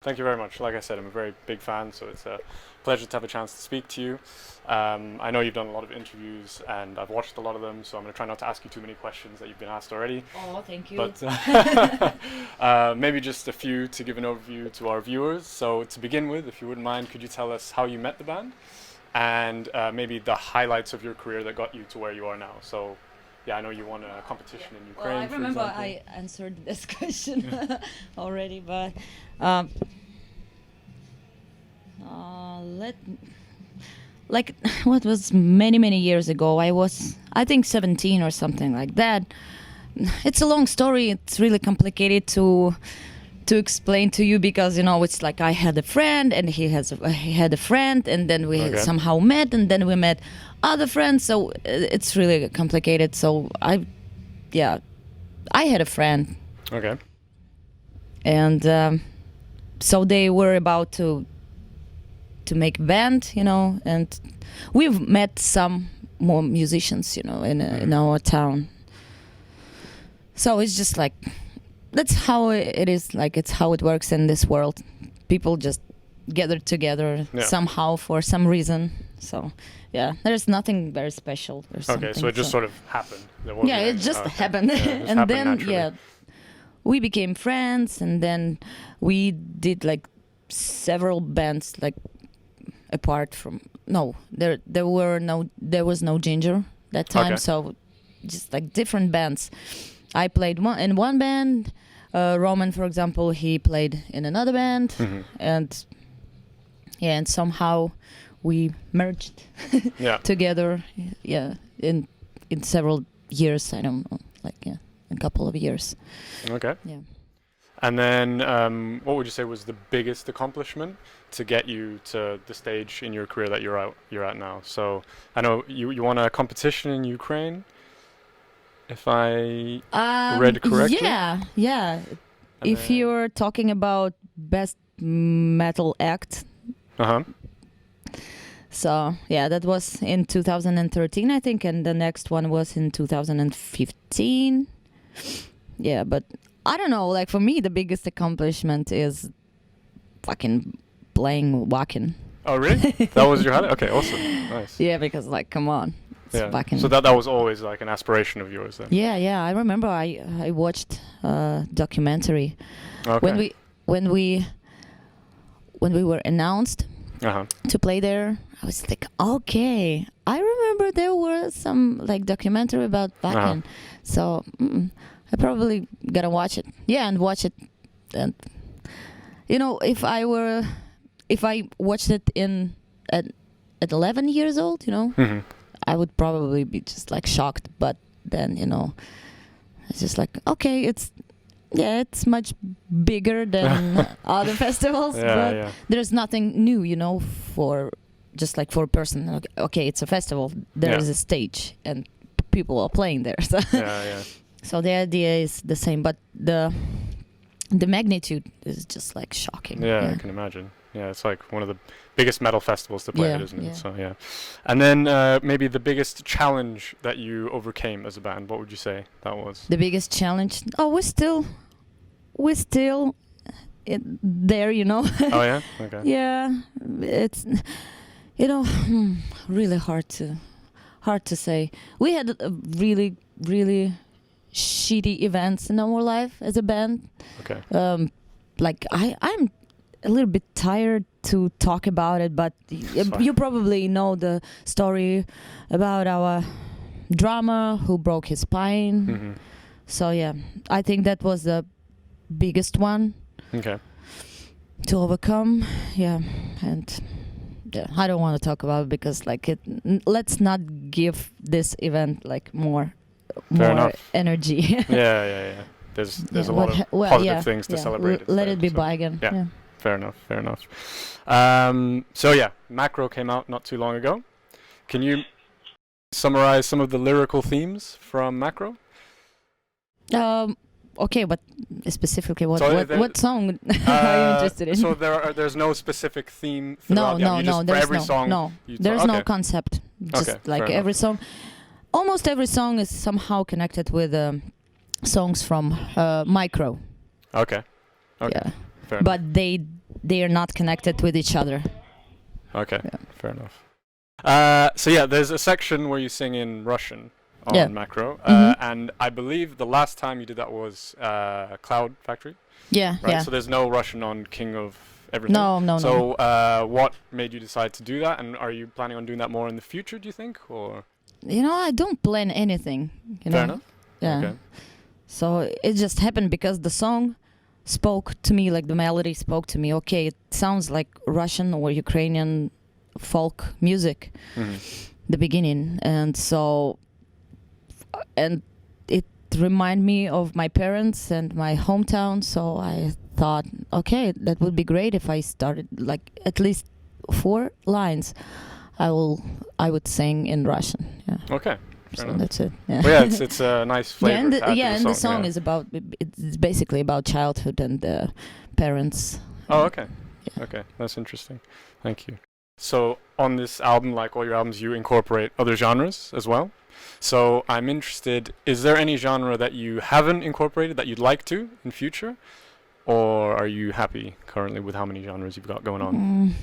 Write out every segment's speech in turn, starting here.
Thank you very much. Like I said, I'm a very big fan, so it's a pleasure to have a chance to speak to you. I know you've done a lot of interviews, and I've watched a lot of them, so I'm going to try not to ask you too many questions that you've been asked already. Oh, thank you. But maybe just a few to give an overview to our viewers. So to begin with, if you wouldn't mind, could you tell us how you met the band, and maybe the highlights of your career that got you to where you are now? So, yeah, I know you won a competition in Ukraine. Well, I remember for example. I answered this question already, but like what was many years ago. I think 17 or something like that. It's a long story. It's really complicated to explain to you because it's like I had a friend and he had a friend, and then we somehow met, and then we met other friends. So it's really complicated. So I had a friend. Okay. And so they were about to make band, and we've met some more musicians, in our town. So it's just like, that's how it is, like it's how it works in this world. People just gather together somehow for some reason. So yeah, there's nothing very special or something. Okay, so it just sort of happened. It just happened. And then naturally. We became friends, and then we did like several bands, like apart from there was no Jinjer that time, so just like different bands. I played in one band. Roman, for example, he played in another band, and somehow we merged together. In several years, I don't know, a couple of years. Okay. Yeah. And then, what would you say was the biggest accomplishment to get you to the stage in your career that you're at now? So I know you won a competition in Ukraine, if I read correctly. Yeah. And if you're talking about best metal act. So yeah, that was in 2013, I think, and the next one was in 2015. Yeah, but I don't know, like for me the biggest accomplishment is fucking playing Wacken. Oh really? That was your highlight? Okay, awesome. Nice. Yeah, because like come on. Wacken. So that was always like an aspiration of yours then. Yeah, I remember I watched a documentary when we were announced to play there. I was like, okay, I remember there were some like documentary about Wacken. So I probably gotta watch it. Yeah, and watch it. And if I watched it at 11 years old, I would probably be just like shocked. But then it's just like, okay, it's much bigger than other festivals, but there's nothing new, for just like for a person. Okay, it's a festival. There is a stage and people are playing there. So so the idea is the same, but the magnitude is just like shocking. Yeah, I can imagine. Yeah, it's like one of the biggest metal festivals to play at, isn't it? So yeah. And then maybe the biggest challenge that you overcame as a band, what would you say that was? The biggest challenge? Oh, we're still there, Oh yeah? Okay. Yeah, it's really hard to say. We had a really shitty events in our life as a band. Okay. Like I'm a little bit tired to talk about it, but you probably know the story about our drummer who broke his spine. So yeah, I think that was the biggest one. Okay. To overcome. Yeah, and I don't want to talk about it because like let's not give this event like more energy. Yeah. There's a lot of positive things to celebrate. Let it be bygone. Yeah. Fair enough. So yeah, Macro came out not too long ago. Can you summarize some of the lyrical themes from Macro? Okay, but specifically what song are you interested in? So there's no specific theme throughout? No, there's no concept. Just like every song, almost every song is somehow connected with songs from Micro. Okay. Yeah. Fair but enough. they are not connected with each other. Okay, fair enough. So yeah, there's a section where you sing in Russian on Macro, and I believe the last time you did that was Cloud Factory. Yeah, right? yeah. So there's no Russian on King of Everything. No. So what made you decide to do that, and are you planning on doing that more in the future? Do you think, or? I don't plan anything. Fair enough. Yeah. Okay. So it just happened because the song spoke to me, like the melody spoke to me. Okay, it sounds like Russian or Ukrainian folk music, the beginning. And so, and it reminded me of my parents and my hometown. So I thought, okay, that would be great if I started like at least 4 lines. I would sing in Russian. Yeah. Okay. So that's it. Yeah. Well, yeah, it's a nice flavor. And the song is about, it's basically about childhood and parents. Oh, okay. Yeah. Okay, that's interesting. Thank you. So on this album, like all your albums, you incorporate other genres as well. So I'm interested, is there any genre that you haven't incorporated that you'd like to in future? Or are you happy currently with how many genres you've got going on?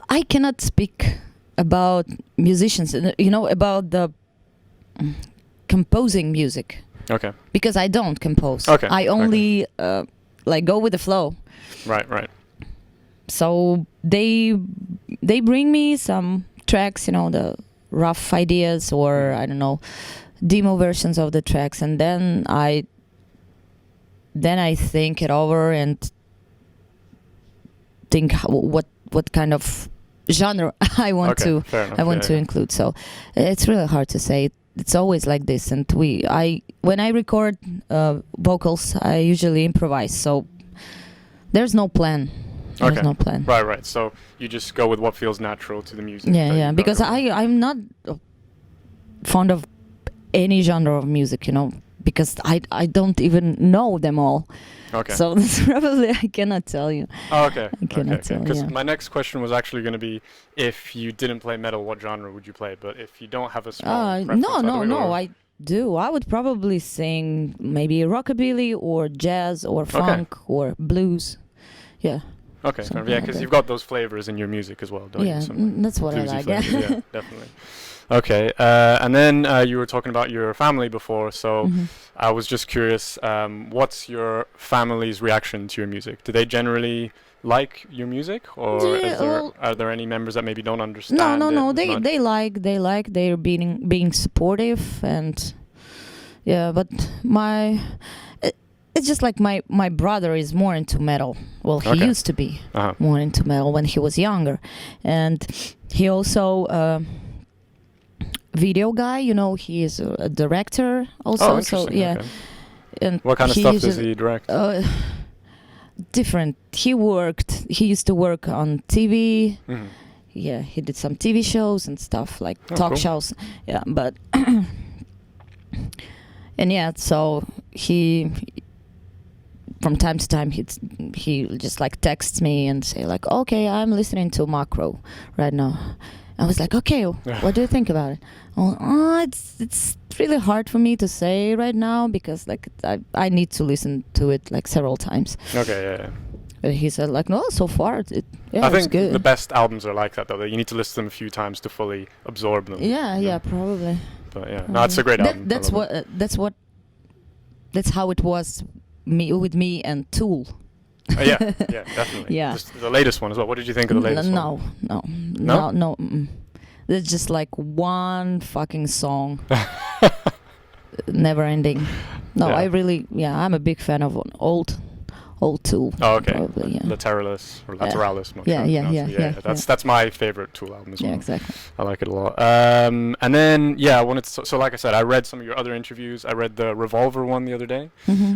I cannot speak about musicians, about the composing music. Okay. Because I don't compose. Okay. I only go with the flow. Right. So they bring me some tracks, the rough ideas or I don't know, demo versions of the tracks, and then I think it over and think what kind of genre I want to include. So it's really hard to say. It's always like this, and when I record vocals, I usually improvise. So there's no plan. There's no plan. Right. So you just go with what feels natural to the music. Yeah. Because I'm not fond of any genre of music, because I don't even know them all. Okay. So that's probably I cannot tell you. Oh, okay. I cannot tell. Because my next question was actually going to be, if you didn't play metal, what genre would you play? But if you don't have a strong preference, no, I do. I would probably sing maybe rockabilly or jazz or funk or blues. Yeah. Okay. Yeah, because you've got those flavors in your music as well, don't you? Yeah, that's what I like. Yeah, definitely. Okay, and then you were talking about your family before, so I was just curious, what's your family's reaction to your music? Do they generally like your music, or are there any members that maybe don't understand? No. They like. They're being supportive, and but it's just like my brother is more into metal. Well, he used to be more into metal when he was younger, and he also. Video guy, he is a director also. So yeah. Okay. And what kind of stuff does he direct? Different. He used to work on TV. Yeah, he did some TV shows and stuff like talk shows. Yeah, but and so he from time to time he just like texts me and say like, okay, I'm listening to Macro right now. I was like, okay, what do you think about it? It's really hard for me to say right now because like I need to listen to it like several times. Okay, yeah. But he said like, no, so far I think good. The best albums are like that though. That you need to listen to them a few times to fully absorb them. Yeah, probably. But yeah, no, it's a great album. That's how it was with me and Tool. Yeah, definitely. Yeah. The latest one as well. What did you think of the latest one? No. There's just like one fucking song, never ending. No, yeah. I'm a big fan of an old Tool. Oh, okay. Probably, yeah. Lateralis or Lateralis. Yeah. That's my favorite Tool album as well. Yeah, exactly. I like it a lot. And then I wanted to. So like I said, I read some of your other interviews. I read the Revolver one the other day,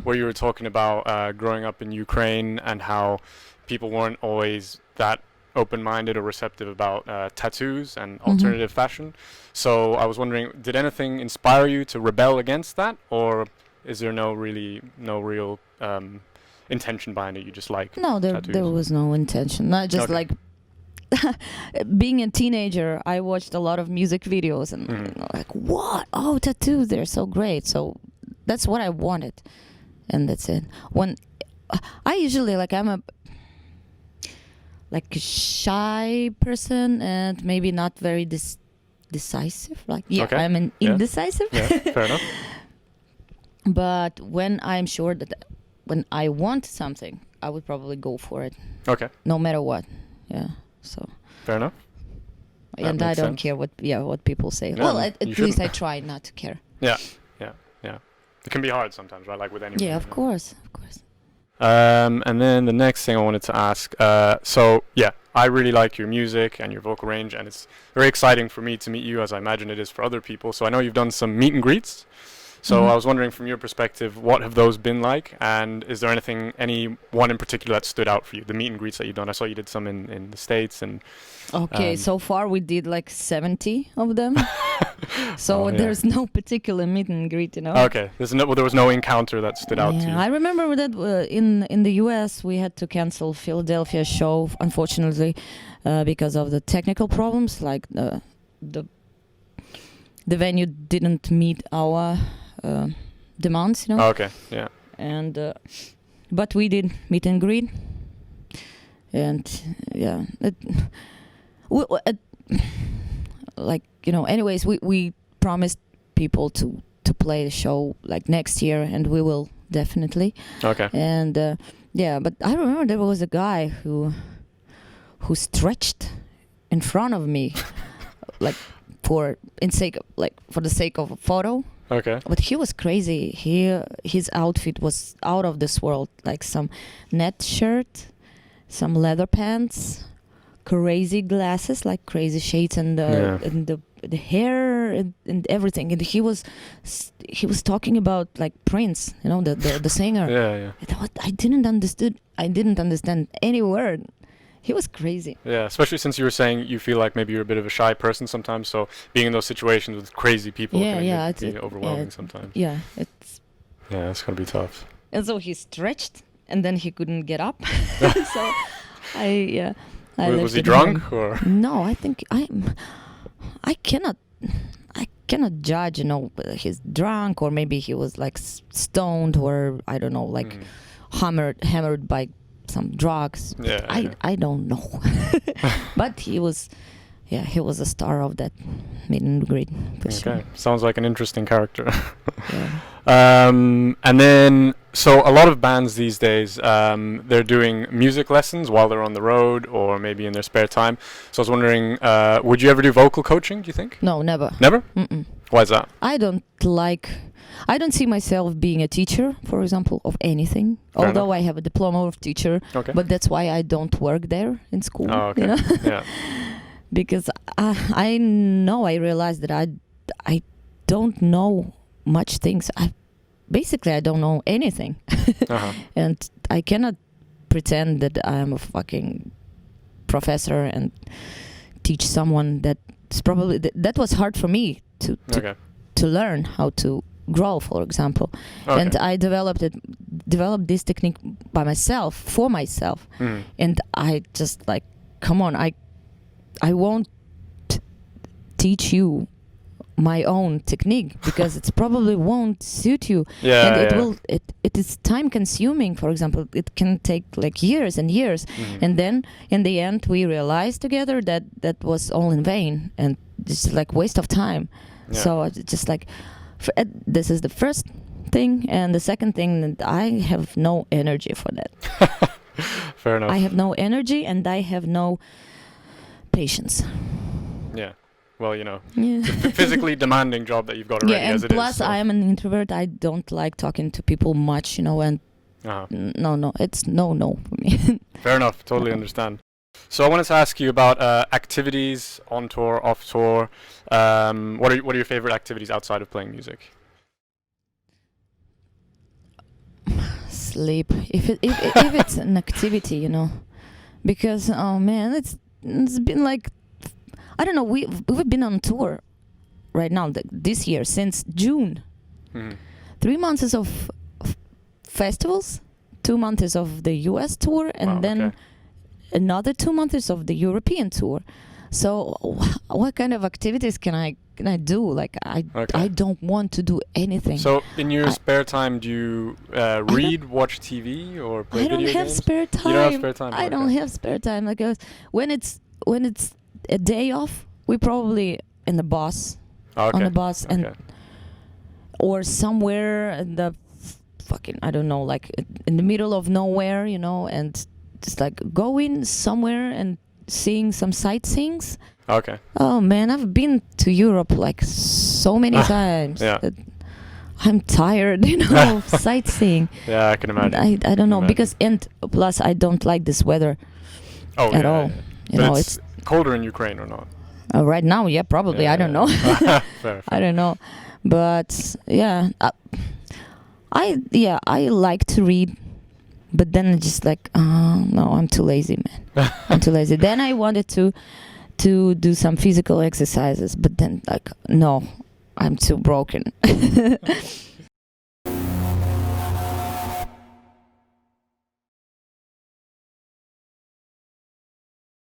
where you were talking about growing up in Ukraine and how people weren't always that open-minded or receptive about tattoos and alternative fashion. So I was wondering, did anything inspire you to rebel against that, or is there no real intention behind it? You just like tattoos? There was no intention. Not just like being a teenager, I watched a lot of music videos and like, what? Oh, tattoos, they're so great. So that's what I wanted, and that's it. When I usually like, like a shy person and maybe not very decisive. Like I'm an indecisive. Yeah, fair enough. But when I'm sure that when I want something, I would probably go for it. Okay. No matter what. Yeah. So. Fair enough. And I don't care what people say. Yeah, well, at least I try not to care. Yeah. It can be hard sometimes, right? Like with anyone. Yeah, of course. And then the next thing I wanted to ask, so yeah, I really like your music and your vocal range, and it's very exciting for me to meet you, as I imagine it is for other people. So I know you've done some meet and greets. So I was wondering, from your perspective, what have those been like, and is there any one in particular that stood out for you? The meet and greets that you've done. I saw you did some in the States and. Okay, so far we did like 70 of them. So there's no particular meet and greet, Okay, there was no encounter that stood out to you. I remember that in the US we had to cancel Philadelphia show, unfortunately, because of the technical problems. Like the venue didn't meet our demands, Okay, yeah. And but we did meet and greet, and yeah. Anyways, we promised people to play the show like next year, and we will definitely. Okay. And but I remember there was a guy who stretched in front of me, like for the sake of a photo. Okay. But he was crazy. His outfit was out of this world, like some net shirt, some leather pants, crazy glasses, like crazy shades, and the hair and everything. And he was talking about like Prince, the singer. Yeah. I didn't understand any word. He was crazy. Yeah, especially since you were saying you feel like maybe you're a bit of a shy person sometimes. So being in those situations with crazy people can be overwhelming sometimes. Yeah, it's gonna be tough. And so he stretched, and then he couldn't get up. So I was he drunk or? No, I think I cannot judge. Whether he's drunk or maybe he was like stoned or I don't know, like hammered by some drugs. I don't know. But he was a star of that meet and greet. Okay, sounds like an interesting character. And then, so a lot of bands these days, they're doing music lessons while they're on the road or maybe in their spare time. So I was wondering, would you ever do vocal coaching, do you think? No, never. Never? Mm-mm. Why is that? I don't see myself being a teacher, for example, of anything. Fair although enough. I have a diploma of teacher. Okay. But that's why I don't work there in school. Oh, okay. Yeah. Because I realized that I don't know much things. I don't know anything. And I cannot pretend that I am a fucking professor and teach someone that's probably that was hard for me to learn how to growl, for example. Okay. And I developed this technique by myself, for myself. And I just like, come on, I won't teach you my own technique because it probably won't suit you. It is time consuming. For example, it can take like years and years, and then in the end we realized together that was all in vain and it's like waste of time. So it's just like this is the first thing, and the second thing, that I have no energy for that. Fair enough. I have no energy and I have no patience. Yeah. Well, it's a physically demanding job that you've got already as it is. Yeah, and plus I am an introvert. I don't like talking to people much, and no, it's no for me. Fair enough. Totally understand. So I wanted to ask you about activities on tour, off tour. What are your favorite activities outside of playing music? Sleep. If it's an activity, because it's been like, I don't know. We've been on tour right now this year since June. 3 months of festivals, 2 months of the US tour, and then another 2 months of the European tour. So what kind of activities can I do? Like I don't want to do anything. So in your spare time, do you read, watch TV, or play video games? I don't have spare time. You don't have spare time. I don't have spare time. Like when it's a day off, we probably on the bus and or somewhere in the fucking, I don't know, like in the middle of nowhere, you know, and just like going somewhere and seeing some sightseeings. Okay. Oh man, I've been to Europe like so many times. Yeah. That I'm tired, you know, of sightseeing. Yeah, I can imagine. I don't know, because and plus I don't like this weather at all. You know, it's colder in Ukraine or not? Right now, yeah, probably. I don't know. Fair. I don't know, but yeah, I like to read, but then it's just like, no, I'm too lazy, man. I'm too lazy. Then I wanted to do some physical exercises, but then like, no, I'm too broken.